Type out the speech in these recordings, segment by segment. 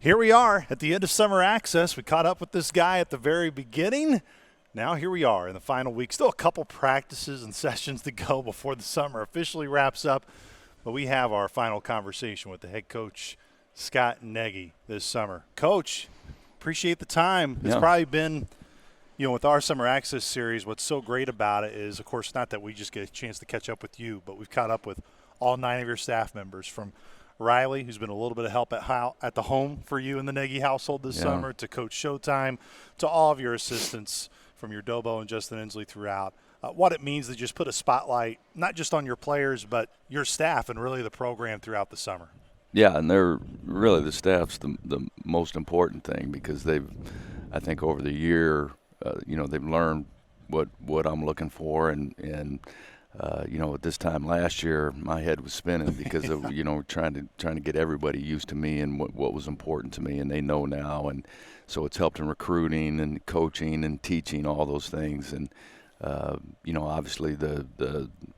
Here we are at the end of summer access. We caught up with this guy at the very beginning. Now here we are in the final week. Still a couple practices and sessions to go before the summer officially wraps up. But we have our final conversation with the head coach, Scott Nagy, this summer. Coach, appreciate the time. It's probably been, with our summer access series, what's so great about it is, of course, not that we just get a chance to catch up with you, but we've caught up with all 9 of your staff members, from Riley, who's been a little bit of help at the home for you in the Nagy household this summer, to Coach Showtime, to all of your assistants from your Dobo and Justin Inslee throughout. What it means to just put a spotlight not just on your players but your staff and really the program throughout the summer. Yeah, and they're really, the staff's the most important thing, because I think over the year, they've learned what I'm looking for, and at this time last year, my head was spinning because of trying to get everybody used to me and what was important to me, and they know now, and so it's helped in recruiting and coaching and teaching, all those things. And obviously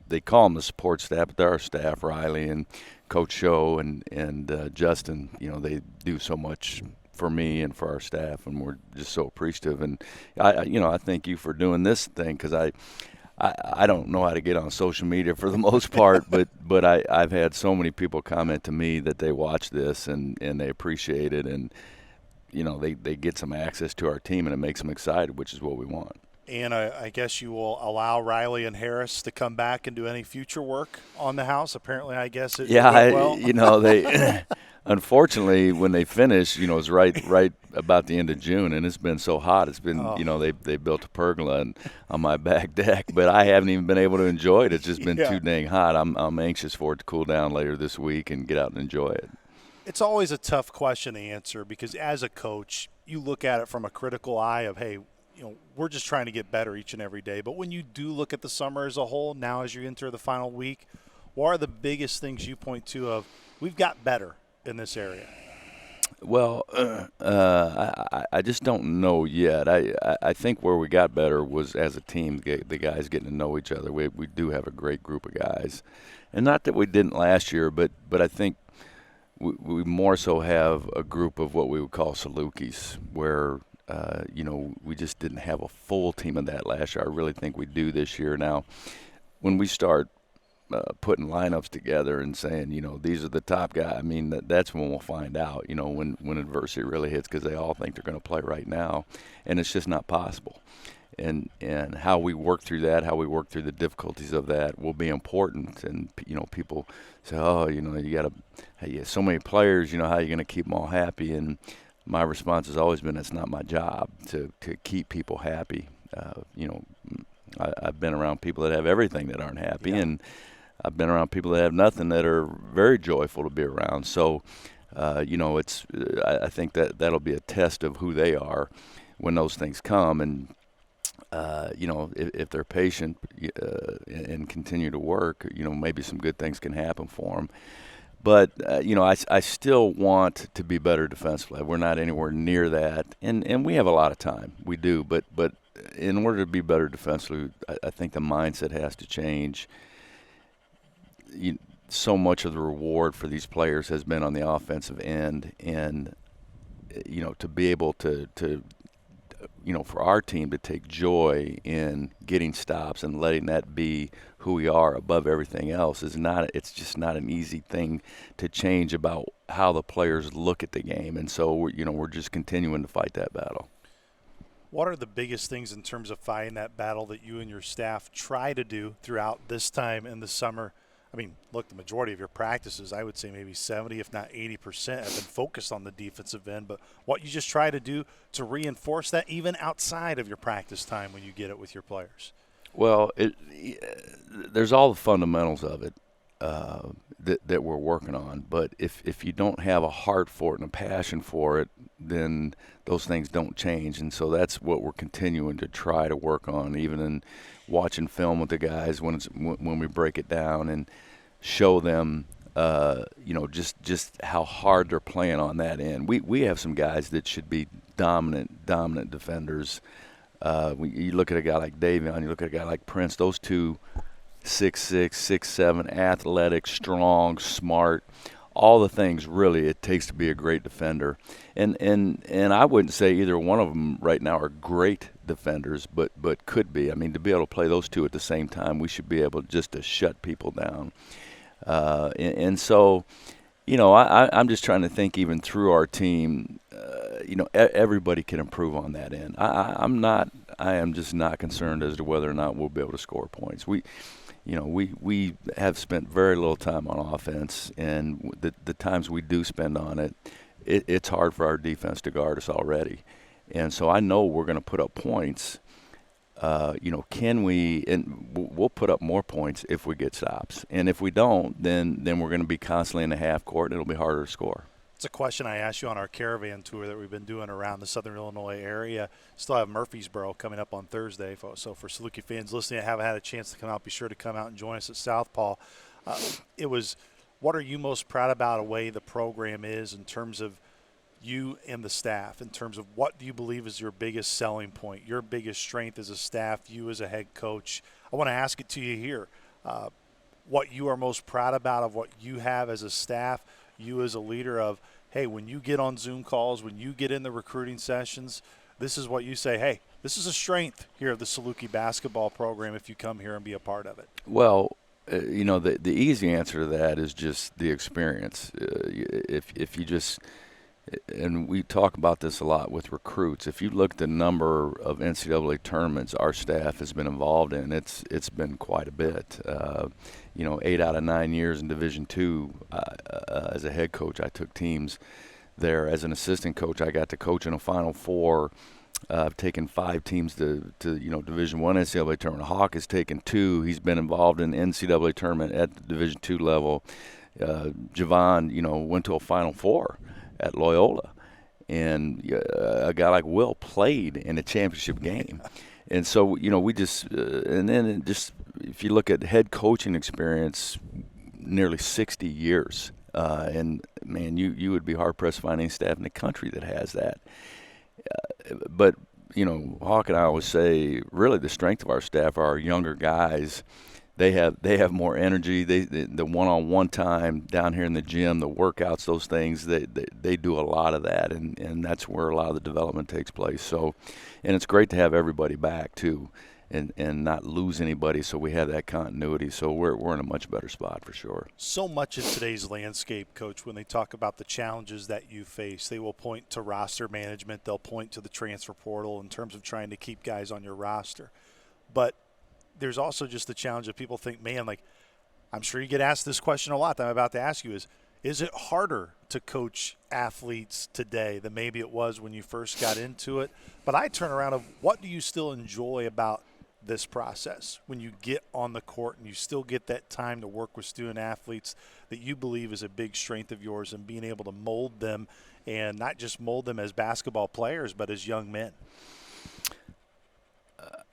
they call them the support staff, but they're our staff, Riley and Coach Show and Justin. They do so much for me and for our staff, and we're just so appreciative. And I thank you for doing this thing, because I don't know how to get on social media for the most part, but I've had so many people comment to me that they watch this and they appreciate it, and they get some access to our team, and it makes them excited, which is what we want. And I guess you will allow Riley and Harris to come back and do any future work on the house. Apparently, I guess it went well. They unfortunately, when they finish, it's right about the end of June, and it's been so hot. It's been, they built a pergola on my back deck, but I haven't even been able to enjoy it. It's just been too dang hot. I'm anxious for it to cool down later this week and get out and enjoy it. It's always a tough question to answer, because as a coach, you look at it from a critical eye of, hey, we're just trying to get better each and every day. But when you do look at the summer as a whole, now as you enter the final week, what are the biggest things you point to of, we've got better in this area? Well, I just don't know yet. I think where we got better was as a team, the guys getting to know each other. We do have a great group of guys. And not that we didn't last year, but I think we more so have a group of what we would call Salukis, where we just didn't have a full team of that last year. I really think we do this year. Now, when we start putting lineups together and saying, these are the top guys, that's when we'll find out, when adversity really hits, because they all think they're going to play right now, and it's just not possible. And how we work through that, how we work through the difficulties of that will be important. And, people say, you got so many players, how are you going to keep them all happy? And my response has always been, it's not my job to keep people happy. I've been around people that have everything that aren't happy, and I've been around people that have nothing that are very joyful to be around. So, I think that'll be a test of who they are when those things come. And, if they're patient and continue to work, maybe some good things can happen for them. But, I still want to be better defensively. We're not anywhere near that. And we have a lot of time. We do. But in order to be better defensively, I think the mindset has to change. So much of the reward for these players has been on the offensive end. And, to be able to for our team to take joy in getting stops and letting that be who we are above everything else it's just not an easy thing to change about how the players look at the game. And so we're just continuing to fight that battle. What are the biggest things in terms of fighting that battle that you and your staff try to do throughout this time in the summer? Look, the majority of your practices, I would say maybe 70, if not 80%, have been focused on the defensive end. But what you just try to do to reinforce that even outside of your practice time when you get it with your players? Well, there's all the fundamentals of it that we're working on. But if you don't have a heart for it and a passion for it, then those things don't change. And so that's what we're continuing to try to work on, even in watching film with the guys when we break it down and show them, just how hard they're playing on that end. We have some guys that should be dominant defenders. You look at a guy like Davion, you look at a guy like Prince, those two 6'6", 6'7", athletic, strong, smart, all the things really it takes to be a great defender. And I wouldn't say either one of them right now are great defenders, but could be. I mean, to be able to play those two at the same time, we should be able just to shut people down. And so, I'm just trying to think even through our team, everybody can improve on that end. I am just not concerned as to whether or not we'll be able to score points. We have spent very little time on offense, and the times we do spend on it, it's hard for our defense to guard us already. And so I know we're going to put up points. Can we? And we'll put up more points if we get stops. And if we don't, then we're going to be constantly in the half court, and it'll be harder to score. It's a question I asked you on our caravan tour that we've been doing around the Southern Illinois area. Still have Murfreesboro coming up on Thursday. So for Saluki fans listening, I haven't had a chance to come out. Be sure to come out and join us at Southpaw. It was, what are you most proud about the way the program is in terms of you and the staff, in terms of what do you believe is your biggest selling point, your biggest strength as a staff, you as a head coach? I want to ask it to you here. What you are most proud about of what you have as a staff, you as a leader of, hey, when you get on Zoom calls, when you get in the recruiting sessions, this is what you say, hey, this is a strength here of the Saluki basketball program if you come here and be a part of it. Well, the easy answer to that is just the experience. If you just – and we talk about this a lot with recruits. If you look at the number of NCAA tournaments our staff has been involved in, it's been quite a bit. 8 out of 9 years in Division II, as a head coach, I took teams there. As an assistant coach, I got to coach in a Final Four. I've taken 5 teams to Division I NCAA tournament. Hawk has taken 2. He's been involved in NCAA tournament at the Division II level. Javon, went to a Final Four at Loyola, and a guy like Will played in a championship game. And so, we just and then just if you look at head coaching experience, nearly 60 years, and man, you would be hard pressed to find any staff in the country that has that. But Hawk and I always say, really, the strength of our staff are our younger guys. They have more energy. The one-on-one time down here in the gym, the workouts, those things, they do a lot of that, and that's where a lot of the development takes place. So, and it's great to have everybody back too, and not lose anybody. So we have that continuity. So we're in a much better spot for sure. So much in today's landscape, Coach, when they talk about the challenges that you face, they will point to roster management. They'll point to the transfer portal in terms of trying to keep guys on your roster, but there's also just the challenge of people think, man, like, I'm sure you get asked this question a lot that I'm about to ask you is it harder to coach athletes today than maybe it was when you first got into it? But I turn around of what do you still enjoy about this process when you get on the court and you still get that time to work with student athletes that you believe is a big strength of yours and being able to mold them, and not just mold them as basketball players but as young men?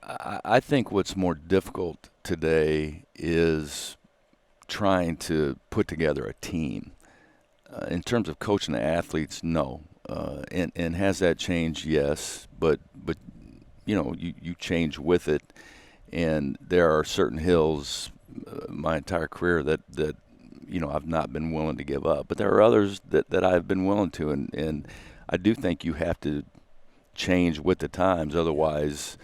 I think what's more difficult today is trying to put together a team. In terms of coaching the athletes, no. And has that changed? Yes. But you change with it. And there are certain hills my entire career that I've not been willing to give up. But there are others that I've been willing to. And I do think you have to change with the times. Otherwise,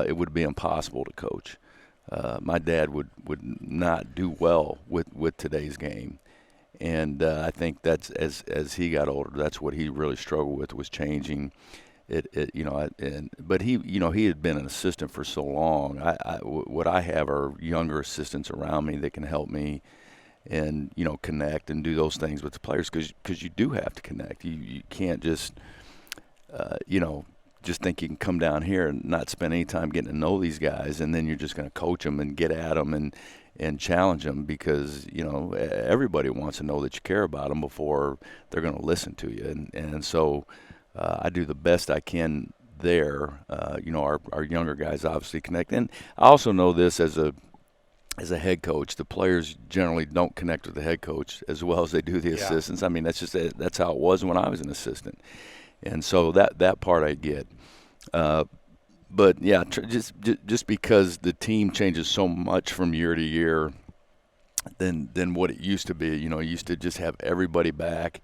it would be impossible to coach. My dad would not do well with today's game, and I think that's as he got older, that's what he really struggled with, was changing it. But he had been an assistant for so long. What I have are younger assistants around me that can help me, and connect and do those things with the players, because you do have to connect. You can't just just think you can come down here and not spend any time getting to know these guys, and then you're just going to coach them and get at them and challenge them, because everybody wants to know that you care about them before they're going to listen to you. And so I do the best I can there. Our younger guys obviously connect, and I also know this as a head coach, the players generally don't connect with the head coach as well as they do the assistants. I mean, that's how it was when I was an assistant. And so that part I get. But, yeah, just because the team changes so much from year to year, than what it used to be. You know, you used to just have everybody back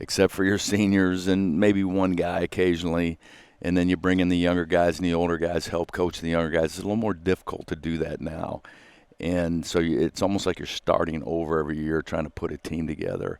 except for your seniors and maybe one guy occasionally, and then you bring in the younger guys and the older guys, help coach the younger guys. It's a little more difficult to do that now. And so it's almost like you're starting over every year trying to put a team together.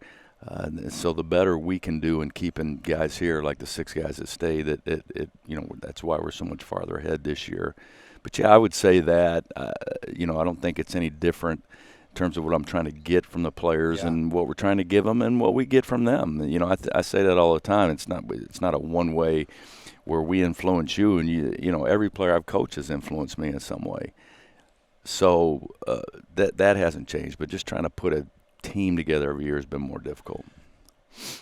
So the better we can do in keeping guys here, like the 6 guys that stay, that's why we're so much farther ahead this year. But yeah, I would say that, I don't think it's any different in terms of what I'm trying to get from the players and what we're trying to give them and what we get from them. You know, I say that all the time. It's not a one way where we influence you, and every player I've coached has influenced me in some way. So that hasn't changed, but just trying to put a team together every year has been more difficult.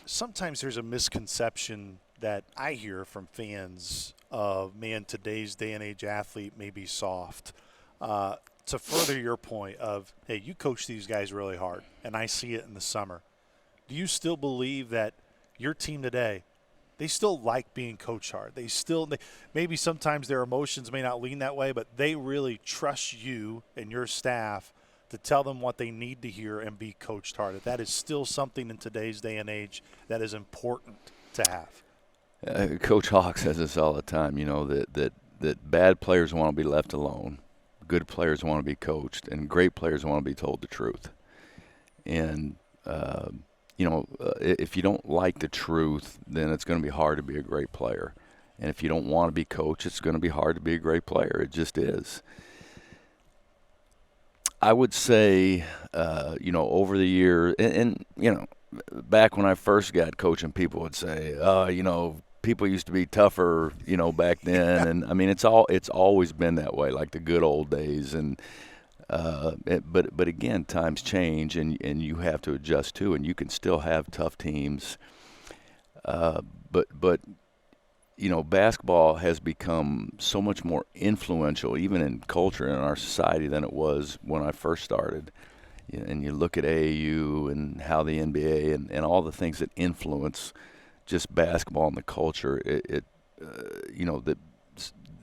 Sometimes there's a misconception that I hear from fans of, man, today's day and age athlete may be soft. To further your point of, hey, you coach these guys really hard, and I see it in the summer. Do you still believe that your team today, they still like being coached hard? Maybe sometimes their emotions may not lean that way, but they really trust you and your staff to tell them what they need to hear and be coached hard. That is still something in today's day and age that is important to have. Coach Hawk says this all the time, that bad players want to be left alone, good players want to be coached, and great players want to be told the truth. And, if you don't like the truth, then it's going to be hard to be a great player. And if you don't want to be coached, it's going to be hard to be a great player. It just is. I would say, over the year, and back when I first got coaching, people would say, people used to be tougher, back then. And I mean, it's always been that way, like the good old days. And but again, times change, and you have to adjust too. And you can still have tough teams. But basketball has become so much more influential, even in culture and in our society, than it was when I first started. And you look at AAU and how the NBA and all the things that influence just basketball and the culture,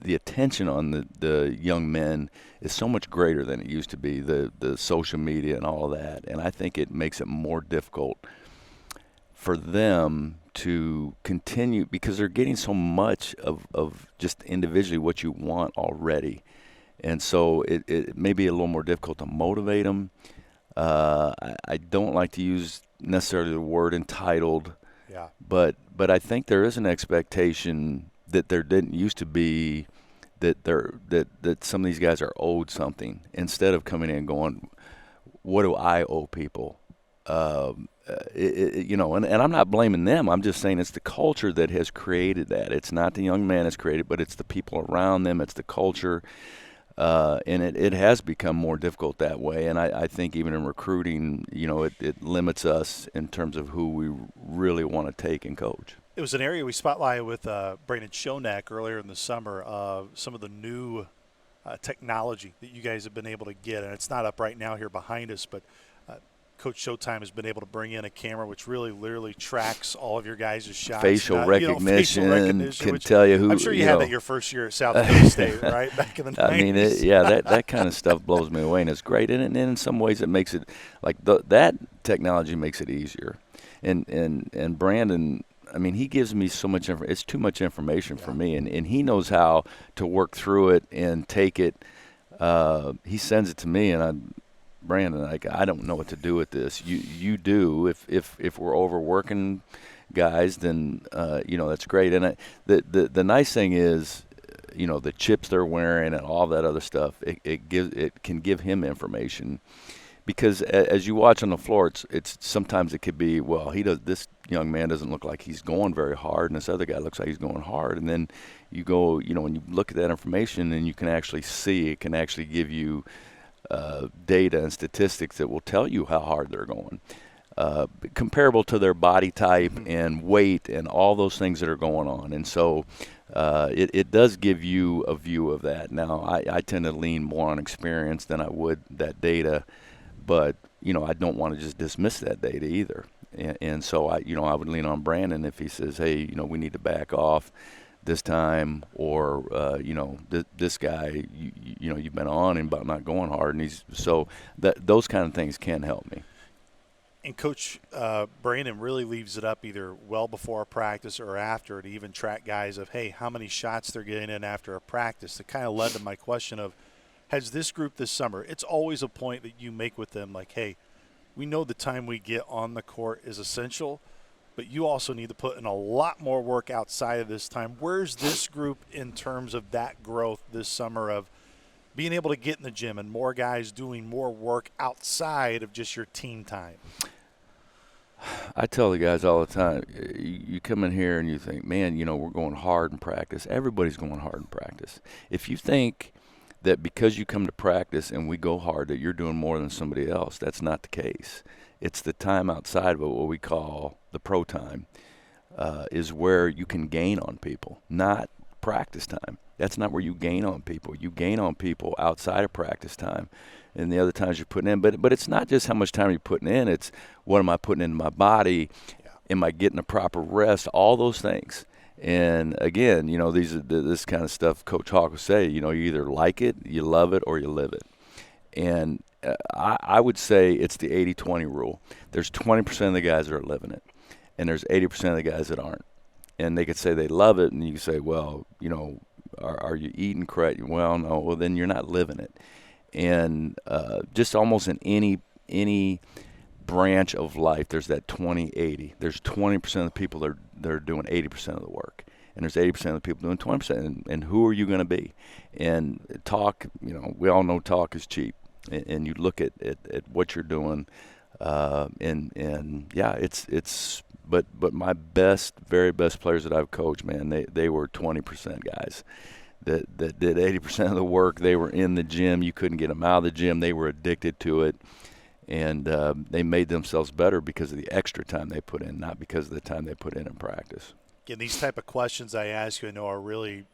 the attention on the young men is so much greater than it used to be, the social media and all of that. And I think it makes it more difficult for them to continue because they're getting so much of just individually what you want already. And so it may be a little more difficult to motivate them. I don't like to use necessarily the word entitled, but I think there is an expectation that there didn't used to be, that some of these guys are owed something, instead of coming in and going, what do I owe people? And I'm not blaming them. I'm just saying it's the culture that has created that. It's not the young man that's created, but it's the people around them. It's the culture. And it has become more difficult that way. And I think even in recruiting, it limits us in terms of who we really want to take and coach. It was an area we spotlighted with Brandon Shonak earlier in the summer of some of the new technology that you guys have been able to get. And it's not up right now here behind us, but Coach Showtime has been able to bring in a camera which really literally tracks all of your guys' shots. Facial recognition can tell you who. I'm sure you had that your first year at South Dakota State, right, back in the 90s. I mean, that kind of stuff blows me away, and it's great. And in some ways it makes it, like that technology makes it easier. And Brandon, I mean, he gives me so much information. It's too much information for me, and he knows how to work through it and take it. He sends it to me, and Brandon, I don't know what to do with this. You do. If we're overworking guys, then that's great. And the nice thing is, the chips they're wearing and all that other stuff. It can give him information, because as you watch on the floor, it's sometimes it could be, well, this young man doesn't look like he's going very hard, and this other guy looks like he's going hard. And then you go, when you look at that information, and you can actually see, it can actually give you data and statistics that will tell you how hard they're going, comparable to their body type and weight and all those things that are going on. And so it does give you a view of that. Now, I tend to lean more on experience than I would that data, but I don't want to just dismiss that data either. And so I would lean on Brandon if he says, hey, we need to back off. this time, or this guy, you've been on him about not going hard, and those kind of things can help me. And Coach Brandon really leaves it up either well before a practice or after to even track guys of, hey, how many shots they're getting in after a practice. That kind of led to my question of, has this group this summer, it's always a point that you make with them like, hey, we know the time we get on the court is essential, but you also need to put in a lot more work outside of this time. Where's this group in terms of that growth this summer of being able to get in the gym and more guys doing more work outside of just your team time? I tell the guys all the time, you come in here and you think, man, we're going hard in practice. Everybody's going hard in practice. If you think that because you come to practice and we go hard that you're doing more than somebody else, that's not the case. It's the time outside of it, what we call the pro time, is where you can gain on people, not practice time. That's not where you gain on people. You gain on people outside of practice time and the other times you're putting in. But it's not just how much time you're putting in. It's what am I putting into my body? Yeah. Am I getting a proper rest? All those things. And, again, this kind of stuff Coach Hawk would say, you either like it, you love it, or you live it. And I would say it's the 80-20 rule. There's 20% of the guys that are living it, and there's 80% of the guys that aren't. And they could say they love it, and you say, well, are you eating correct? Well, no. Well, then you're not living it. And just almost in any branch of life, there's that 20-80. There's 20% of the people that are doing 80% of the work, and there's 80% of the people doing 20%. And who are you going to be? And talk, we all know talk is cheap. And you look at what you're doing, and yeah, it's. But my very best players that I've coached, man, they were 20% guys that did 80% of the work. They were in the gym. You couldn't get them out of the gym. They were addicted to it. And they made themselves better because of the extra time they put in, not because of the time they put in practice. Again, these type of questions I ask you, I know are really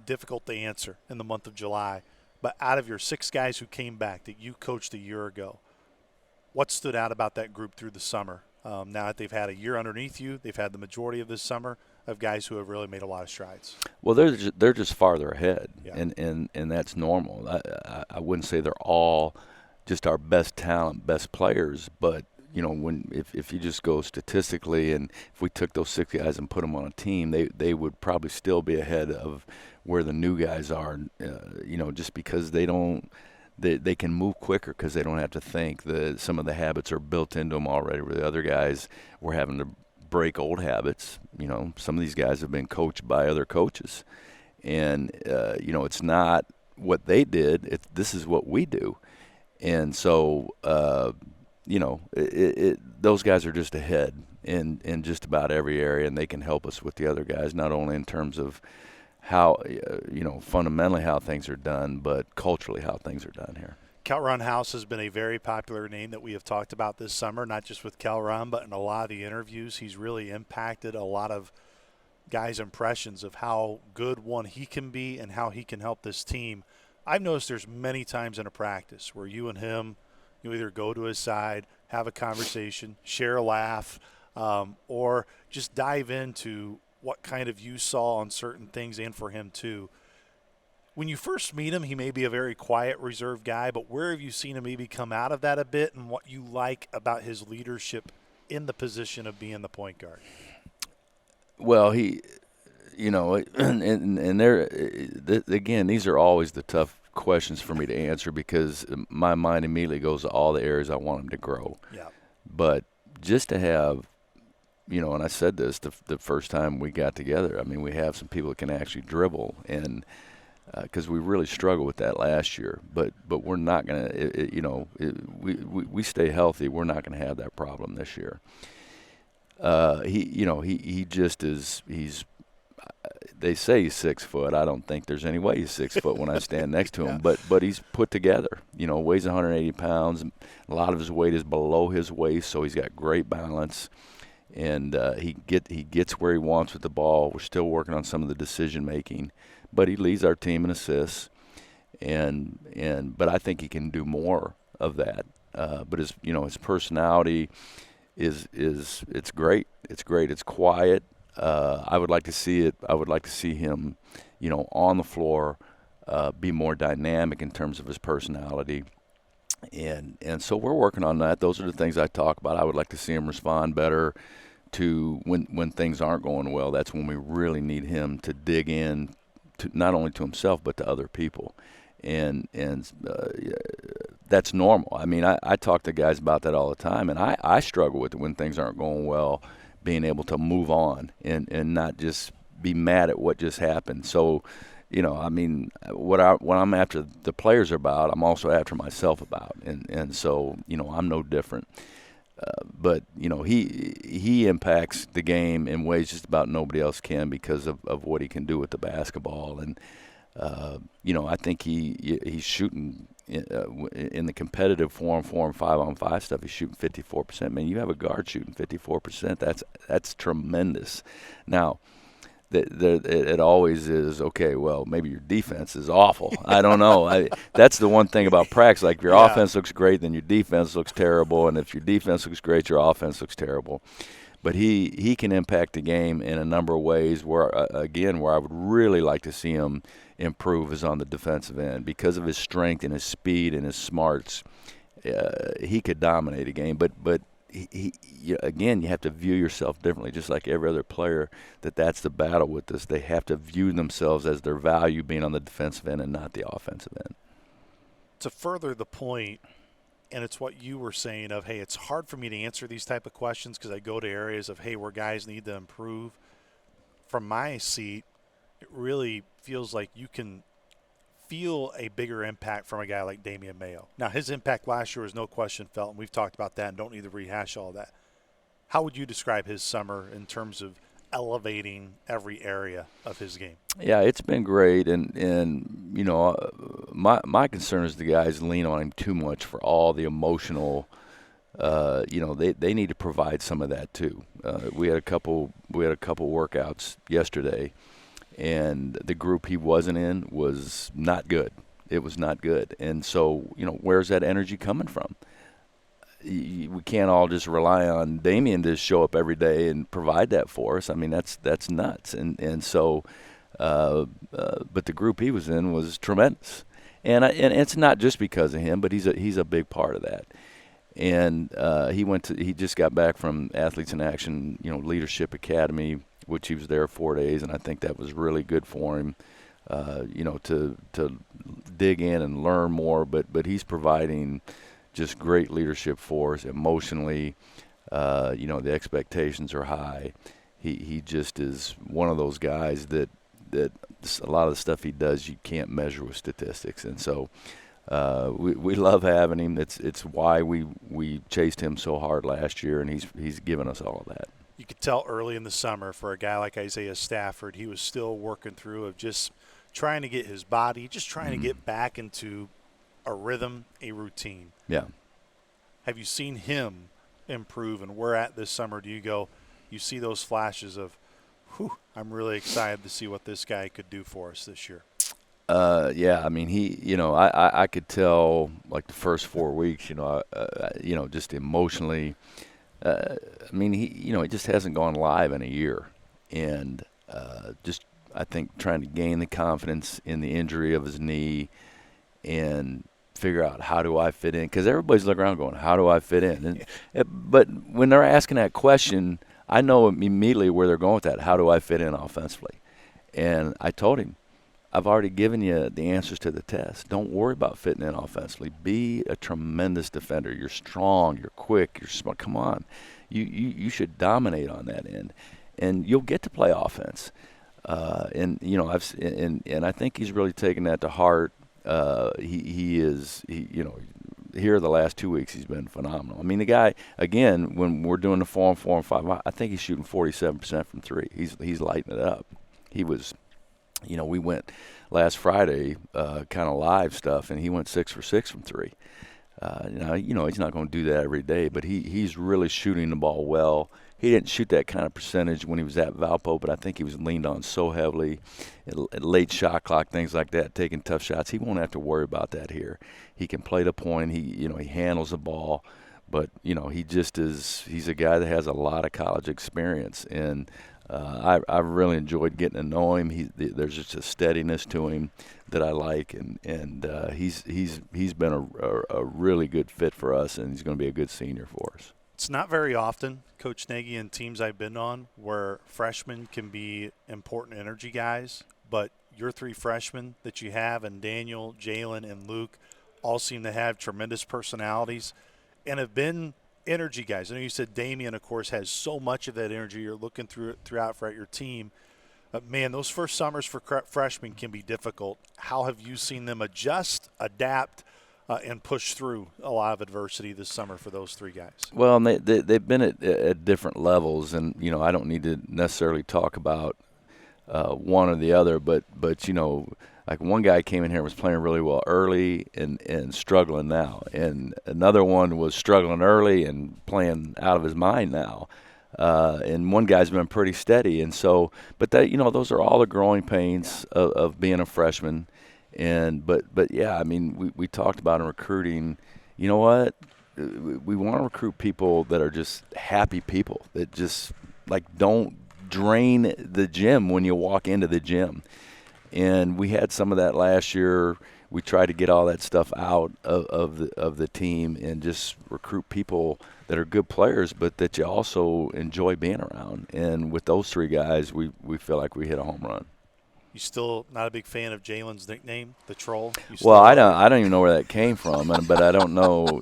difficult to answer in the month of July. But out of your 6 guys who came back that you coached a year ago, what stood out about that group through the summer? Now that they've had a year underneath you, they've had the majority of this summer of guys who have really made a lot of strides. Well, they're just farther ahead, yeah. and that's normal. I wouldn't say they're all just our best talent, best players, but if you just go statistically, and if we took those 6 guys and put them on a team, they would probably still be ahead of where the new guys are. Just because they can move quicker because they don't have to think. Some of the habits are built into them already, where the other guys were having to break old habits. Some of these guys have been coached by other coaches, and it's not what they did. This is what we do, and so those guys are just ahead in just about every area, and they can help us with the other guys, not only in terms of how, fundamentally how things are done, but culturally how things are done here. Calron House has been a very popular name that we have talked about this summer, not just with Calron, but in a lot of the interviews. He's really impacted a lot of guys' impressions of how good he can be and how he can help this team. I've noticed there's many times in a practice where you and him, you either go to his side, have a conversation, share a laugh, or just dive into what kind of you saw on certain things, and for him too. When you first meet him, he may be a very quiet, reserved guy, but where have you seen him maybe come out of that a bit, and what you like about his leadership in the position of being the point guard? Well, he, and there, again, these are always the tough questions for me to answer because my mind immediately goes to all the areas I want him to grow. Yeah. But just to have, and I said this the first time we got together, I mean, we have some people that can actually dribble, and because we really struggled with that last year. But we're not going to, we stay healthy, we're not going to have that problem this year. He just is, they say he's 6 foot. I don't think there's any way he's 6 foot when I stand next to him. Yeah. But he's put together. Weighs 180 pounds. A lot of his weight is below his waist, so he's got great balance. And he gets where he wants with the ball. We're still working on some of the decision making, but he leads our team in assists. But I think he can do more of that. But his personality is it's great. It's great. It's quiet. I would like to see it. I would like to see him, on the floor, be more dynamic in terms of his personality. And so we're working on that. Those are the things I talk about. I would like to see him respond better to when things aren't going well. That's when we really need him to dig in, to not only to himself but to other people. And that's normal. I mean, I talk to guys about that all the time, and I struggle with it when things aren't going well, being able to move on and not just be mad at what just happened. So, I mean, what I'm after the players about, I'm also after myself about, and so I'm no different. But he impacts the game in ways just about nobody else can because of what he can do with the basketball. And I think he's shooting in the competitive 4-on-4 and 5-on-5 stuff. He's shooting 54%. Man, you have a guard shooting 54%. That's tremendous. Now, it always is, okay, well, maybe your defense is awful. I don't know. That's the one thing about practice. Like, if your offense looks great, then your defense looks terrible. And if your defense looks great, your offense looks terrible. But he can impact the game in a number of ways where I would really like to see him improve is on the defensive end. Because of his strength and his speed and his smarts, he could dominate a game. But you have to view yourself differently, just like every other player. That's the battle with this. They have to view themselves as their value being on the defensive end and not the offensive end. To further the point, and it's what you were saying of, hey, it's hard for me to answer these type of questions because I go to areas of, hey, where guys need to improve. From my seat, it really feels like you can feel a bigger impact from a guy like Damian Mayo. Now, his impact last year was no question felt, and we've talked about that and don't need to rehash all that. How would you describe his summer in terms of elevating every area of his game? Yeah, it's been great, and my concern is the guys lean on him too much for all the emotional. They need to provide some of that too. We had a couple workouts yesterday, and the group he wasn't in was not good. It was not good, and so where's that energy coming from? We can't all just rely on Damian to show up every day and provide that for us. I mean, that's nuts. And so, but the group he was in was tremendous, and it's not just because of him, but he's a big part of that. And he just got back from Athletes in Action, Leadership Academy, which he was there 4 days, and I think that was really good for him. To dig in and learn more, but he's providing just great leadership for us emotionally. The expectations are high. He just is one of those guys that a lot of the stuff he does you can't measure with statistics, and so we love having him. It's why we chased him so hard last year, and he's given us all of that. You could tell early in the summer for a guy like Isaiah Stafford, he was still working through of just trying to get his body, just trying to get back into a rhythm, a routine. Yeah. Have you seen him improve, and where at this summer do you see those flashes of, I'm really excited to see what this guy could do for us this year? Yeah, I mean, I could tell like the first 4 weeks, just emotionally, I mean, he just hasn't gone live in a year, and just I think trying to gain the confidence in the injury of his knee and figure out how do I fit in, because everybody's looking around going, how do I fit in? But when they're asking that question, I know immediately where they're going with that. How do I fit in offensively? And I told him, I've already given you the answers to the test. Don't worry about fitting in offensively. Be a tremendous defender. You're strong. You're quick. You're smart. Come on. You should dominate on that end, and you'll get to play offense. And I think he's really taken that to heart. Here the last 2 weeks he's been phenomenal. I mean, the guy, again, when we're doing the 4-on-4 and 5, I think he's shooting 47% from three. He's lighting it up. He was, we went last Friday, kind of live stuff, and he went 6 for 6 from three. Now, he's not going to do that every day, but he's really shooting the ball well. He didn't shoot that kind of percentage when he was at Valpo, but I think he was leaned on so heavily, at late shot clock, things like that, taking tough shots. He won't have to worry about that here. He can play the point. He handles the ball, but he just is. He's a guy that has a lot of college experience, and I've really enjoyed getting to know him. There's just a steadiness to him that I like, and he's been a really good fit for us, and he's going to be a good senior for us. It's not very often, Coach Nagy, and teams I've been on, where freshmen can be important energy guys, but your three freshmen that you have, and Daniel, Jalen, and Luke, all seem to have tremendous personalities and have been energy guys. I know you said Damian, of course, has so much of that energy. You're looking throughout your team. Man, those first summers for freshmen can be difficult. How have you seen them adjust, adapt, and push through a lot of adversity this summer for those three guys? Well, and they've been at different levels, and I don't need to necessarily talk about one or the other, but like one guy came in here and was playing really well early and struggling now, and another one was struggling early and playing out of his mind now. And one guy's been pretty steady, and so, but that those are all the growing pains of being a freshman. And but yeah, I mean, we talked about in recruiting. You know what? We want to recruit people that are just happy people that just don't drain the gym when you walk into the gym. And we had some of that last year. We tried to get all that stuff out of the team and just recruit people that are good players, but that you also enjoy being around. And with those three guys, we feel like we hit a home run. You still not a big fan of Jalen's nickname, the Troll? Well, I don't even know where that came from, but I don't know.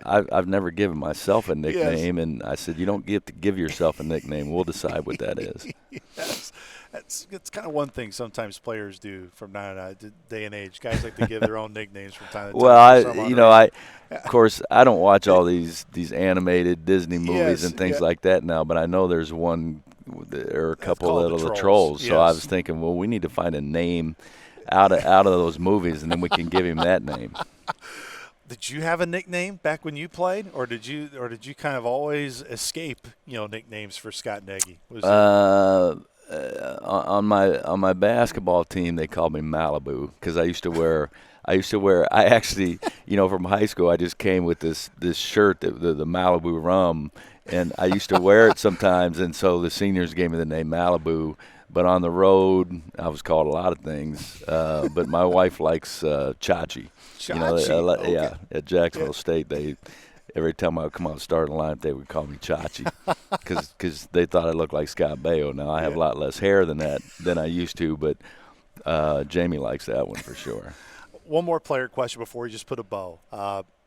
I've never given myself a nickname, yes. And I said you don't get to give yourself a nickname. We'll decide what that is. Yes. That's kind of one thing sometimes players do from day and age. Guys like to give their own nicknames from time to time. Well, of course, I don't watch all these animated Disney movies yes, and things yeah. like that now, but I know there's one or a couple of the trolls. Yes. So I was thinking, well, we need to find a name out of those movies, and then we can give him that name. Did you have a nickname back when you played, or did you kind of always escape nicknames for Scott Nagy? On my basketball team, they called me Malibu because I actually, from high school, I just came with this shirt, the Malibu rum, and I used to wear it sometimes, and so the seniors gave me the name Malibu. But on the road, I was called a lot of things. But my wife likes Chachi. Okay. Yeah, at Jacksonville State, every time I would come out starting lineup, they would call me Chachi because they thought I looked like Scott Baio. Now I have a lot less hair than I used to, but Jamie likes that one for sure. One more player question before we just put a bow.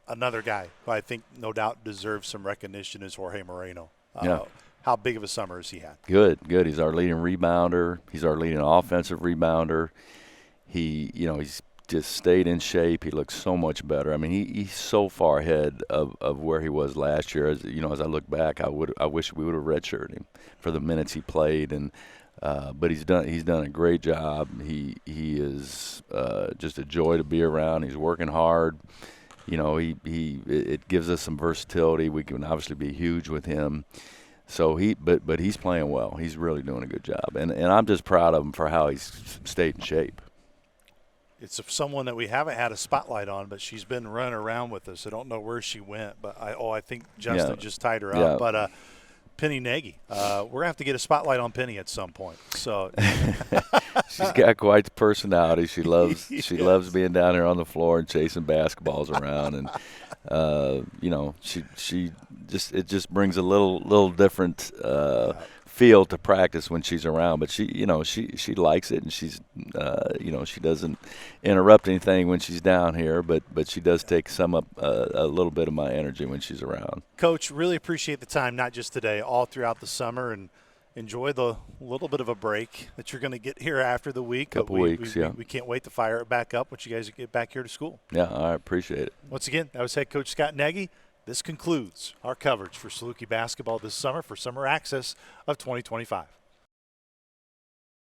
Another guy who I think no doubt deserves some recognition is Jorge Moreno. Yeah. How big of a summer has he had? Good. He's our leading rebounder. He's our leading offensive rebounder. He's just stayed in shape. He looks so much better. I mean, he's so far ahead of where he was last year. As I look back, I wish we would have redshirted him for the minutes he played. And but he's done a great job. He is just a joy to be around. He's working hard. It gives us some versatility. We can obviously be huge with him. So but he's playing well. He's really doing a good job, and I'm just proud of him for how he's stayed in shape. It's someone that we haven't had a spotlight on, but she's been running around with us. I don't know where she went, but I think Justin just tied her up. But Penny Nagy, we're gonna have to get a spotlight on Penny at some point. So she's got quite the personality. She loves being down there on the floor and chasing basketballs around, and it just brings a little different feel to practice when she's around. But she likes it, and she's she doesn't interrupt anything when she's down here, but she does take some up a little bit of my energy when she's around. Coach, really appreciate the time, not just today, all throughout the summer, and enjoy the little bit of a break that you're going to get here after the week. Couple weeks. We can't wait to fire it back up once you guys get back here to school. Yeah, I appreciate it. Once again, that was head coach Scott Nagy. This concludes our coverage for Saluki basketball this summer for Summer Access of 2025.